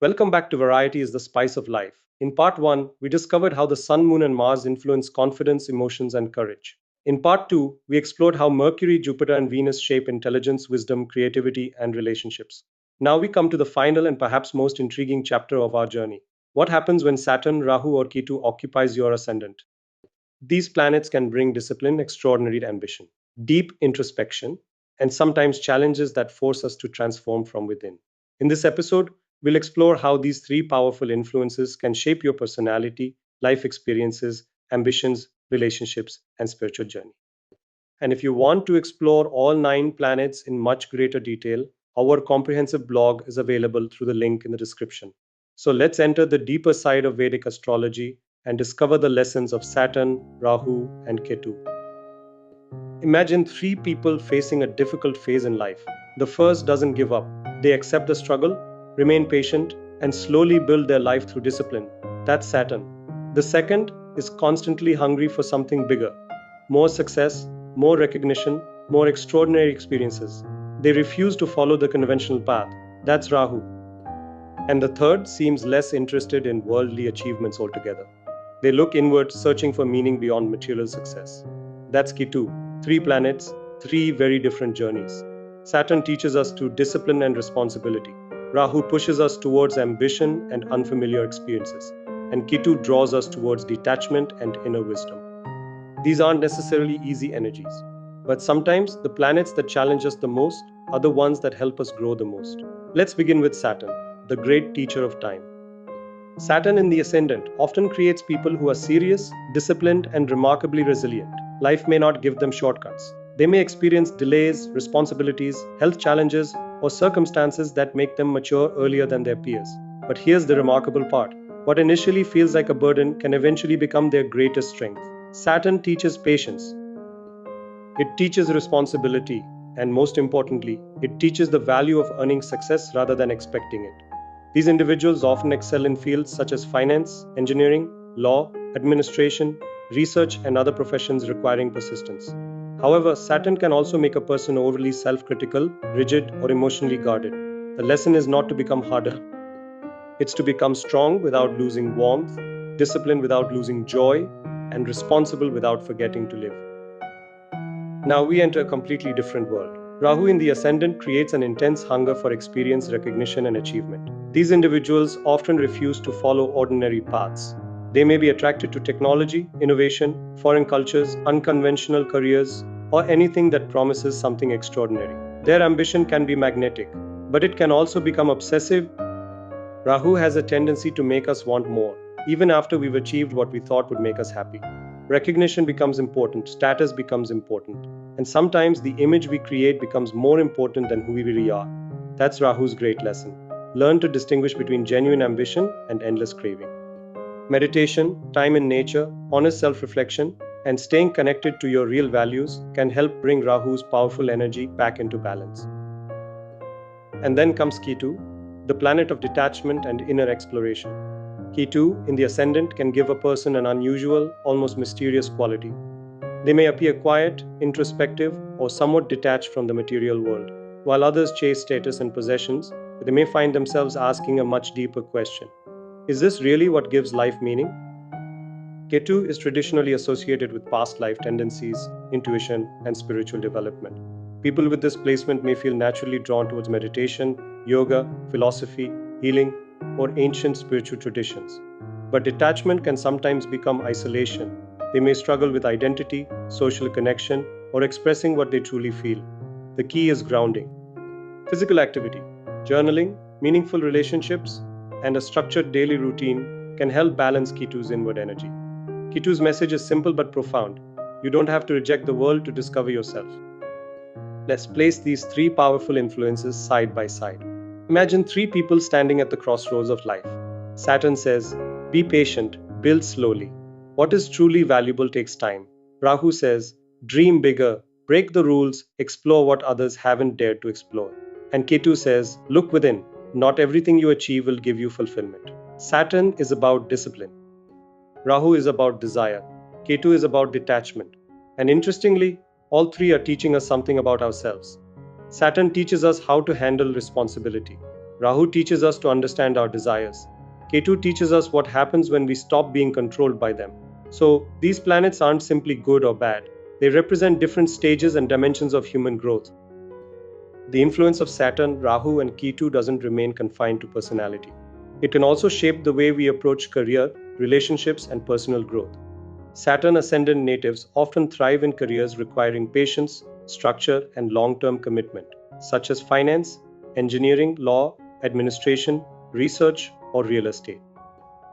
Welcome back to Variety is the Spice of Life. In part 1, we discovered how the Sun, Moon, and Mars influence confidence, emotions, and courage. In part 2, we explored how Mercury, Jupiter, and Venus shape intelligence, wisdom, creativity, and relationships. Now we come to the final and perhaps most intriguing chapter of our journey. What happens when Saturn, Rahu, or Ketu occupies your ascendant? These planets can bring discipline, extraordinary ambition, deep introspection, and sometimes challenges that force us to transform from within. In this episode, we'll explore how these three powerful influences can shape your personality, life experiences, ambitions, relationships, and spiritual journey. And if you want to explore all nine planets in much greater detail, our comprehensive blog is available through the link in the description. So let's enter the deeper side of Vedic astrology and discover the lessons of Saturn, Rahu, and Ketu. Imagine three people facing a difficult phase in life. The first doesn't give up. They accept the struggle, remain patient, and slowly build their life through discipline. That's Saturn. The second is constantly hungry for something bigger, more success, more recognition, more extraordinary experiences. They refuse to follow the conventional path. That's Rahu. And the third seems less interested in worldly achievements altogether. They look inward, searching for meaning beyond material success. That's Ketu. Three planets, three very different journeys. Saturn teaches us to discipline and responsibility. Rahu pushes us towards ambition and unfamiliar experiences. And Ketu draws us towards detachment and inner wisdom. These aren't necessarily easy energies. But sometimes the planets that challenge us the most are the ones that help us grow the most. Let's begin with Saturn, the great teacher of time. Saturn in the Ascendant often creates people who are serious, disciplined, and remarkably resilient. Life may not give them shortcuts. They may experience delays, responsibilities, health challenges, or circumstances that make them mature earlier than their peers. But here's the remarkable part. What initially feels like a burden can eventually become their greatest strength. Saturn teaches patience. It teaches responsibility, and most importantly, it teaches the value of earning success rather than expecting it. These individuals often excel in fields such as finance, engineering, law, administration, research, and other professions requiring persistence. However, Saturn can also make a person overly self-critical, rigid, or emotionally guarded. The lesson is not to become harder. It's to become strong without losing warmth, disciplined without losing joy, and responsible without forgetting to live. Now we enter a completely different world. Rahu in the Ascendant creates an intense hunger for experience, recognition, and achievement. These individuals often refuse to follow ordinary paths. They may be attracted to technology, innovation, foreign cultures, unconventional careers, or anything that promises something extraordinary. Their ambition can be magnetic, but it can also become obsessive. Rahu has a tendency to make us want more, even after we've achieved what we thought would make us happy. Recognition becomes important, status becomes important, and sometimes the image we create becomes more important than who we really are. That's Rahu's great lesson. Learn to distinguish between genuine ambition and endless craving. Meditation, time in nature, honest self-reflection, and staying connected to your real values can help bring Rahu's powerful energy back into balance. And then comes Ketu, the planet of detachment and inner exploration. Ketu, in the Ascendant, can give a person an unusual, almost mysterious quality. They may appear quiet, introspective, or somewhat detached from the material world. While others chase status and possessions, they may find themselves asking a much deeper question. Is this really what gives life meaning? Ketu is traditionally associated with past life tendencies, intuition, and spiritual development. People with this placement may feel naturally drawn towards meditation, yoga, philosophy, healing, or ancient spiritual traditions. But detachment can sometimes become isolation. They may struggle with identity, social connection, or expressing what they truly feel. The key is grounding. Physical activity, journaling, meaningful relationships, and a structured daily routine can help balance Ketu's inward energy. Ketu's message is simple but profound. You don't have to reject the world to discover yourself. Let's place these three powerful influences side by side. Imagine three people standing at the crossroads of life. Saturn says, be patient, build slowly. What is truly valuable takes time. Rahu says, dream bigger, break the rules, explore what others haven't dared to explore. And Ketu says, look within. Not everything you achieve will give you fulfillment. Saturn is about discipline. Rahu is about desire. Ketu is about detachment. And interestingly, all three are teaching us something about ourselves. Saturn teaches us how to handle responsibility. Rahu teaches us to understand our desires. Ketu teaches us what happens when we stop being controlled by them. So, these planets aren't simply good or bad, they represent different stages and dimensions of human growth. The influence of Saturn, Rahu, and Ketu doesn't remain confined to personality. It can also shape the way we approach career, relationships, and personal growth. Saturn ascendant natives often thrive in careers requiring patience, structure, and long term commitment, such as finance, engineering, law, administration, research, or real estate.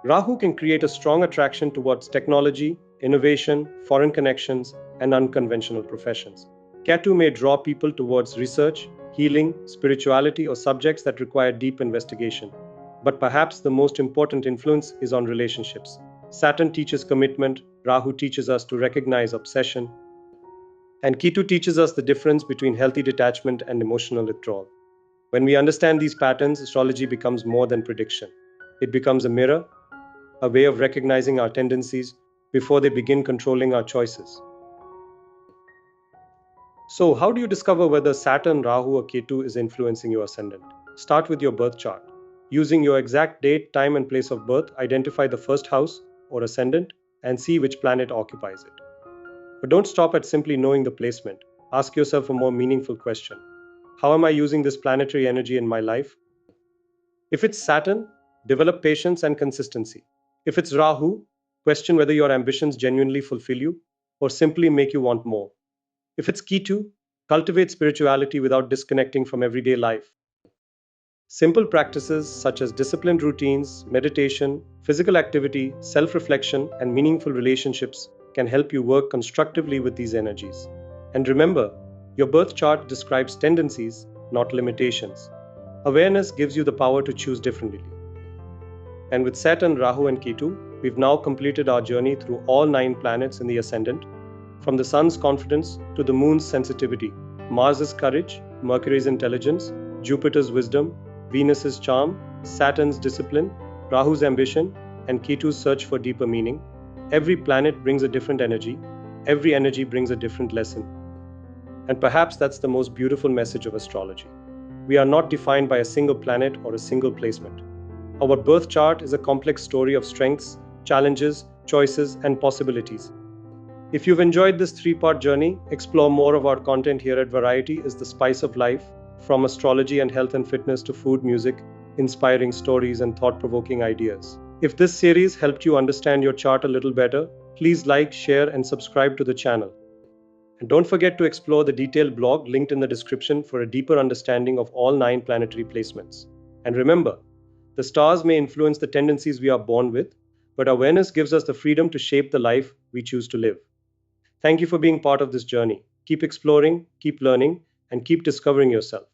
Rahu can create a strong attraction towards technology, innovation, foreign connections, and unconventional professions. Ketu may draw people towards research, healing, spirituality, or subjects that require deep investigation. But perhaps the most important influence is on relationships. Saturn teaches commitment, Rahu teaches us to recognize obsession, and Ketu teaches us the difference between healthy detachment and emotional withdrawal. When we understand these patterns, astrology becomes more than prediction. It becomes a mirror, a way of recognizing our tendencies before they begin controlling our choices. So, how do you discover whether Saturn, Rahu, or Ketu is influencing your ascendant? Start with your birth chart. Using your exact date, time, and place of birth, identify the first house or ascendant and see which planet occupies it. But don't stop at simply knowing the placement. Ask yourself a more meaningful question. How am I using this planetary energy in my life? If it's Saturn, develop patience and consistency. If it's Rahu, question whether your ambitions genuinely fulfill you or simply make you want more. If it's Ketu, cultivate spirituality without disconnecting from everyday life. Simple practices such as disciplined routines, meditation, physical activity, self reflection, and meaningful relationships can help you work constructively with these energies. And remember, your birth chart describes tendencies, not limitations. Awareness gives you the power to choose differently. And with Saturn, Rahu, and Ketu, we've now completed our journey through all 9 planets in the ascendant. From the Sun's confidence to the Moon's sensitivity, Mars' courage, Mercury's intelligence, Jupiter's wisdom, Venus's charm, Saturn's discipline, Rahu's ambition, and Ketu's search for deeper meaning. Every planet brings a different energy. Every energy brings a different lesson. And perhaps that's the most beautiful message of astrology. We are not defined by a single planet or a single placement. Our birth chart is a complex story of strengths, challenges, choices, and possibilities. If you've enjoyed this 3-part journey, explore more of our content here at Variety is the Spice of Life, from astrology and health and fitness to food, music, inspiring stories, and thought-provoking ideas. If this series helped you understand your chart a little better, please like, share, and subscribe to the channel. And don't forget to explore the detailed blog linked in the description for a deeper understanding of all 9 planetary placements. And remember, the stars may influence the tendencies we are born with, but awareness gives us the freedom to shape the life we choose to live. Thank you for being part of this journey. Keep exploring, keep learning, and keep discovering yourself.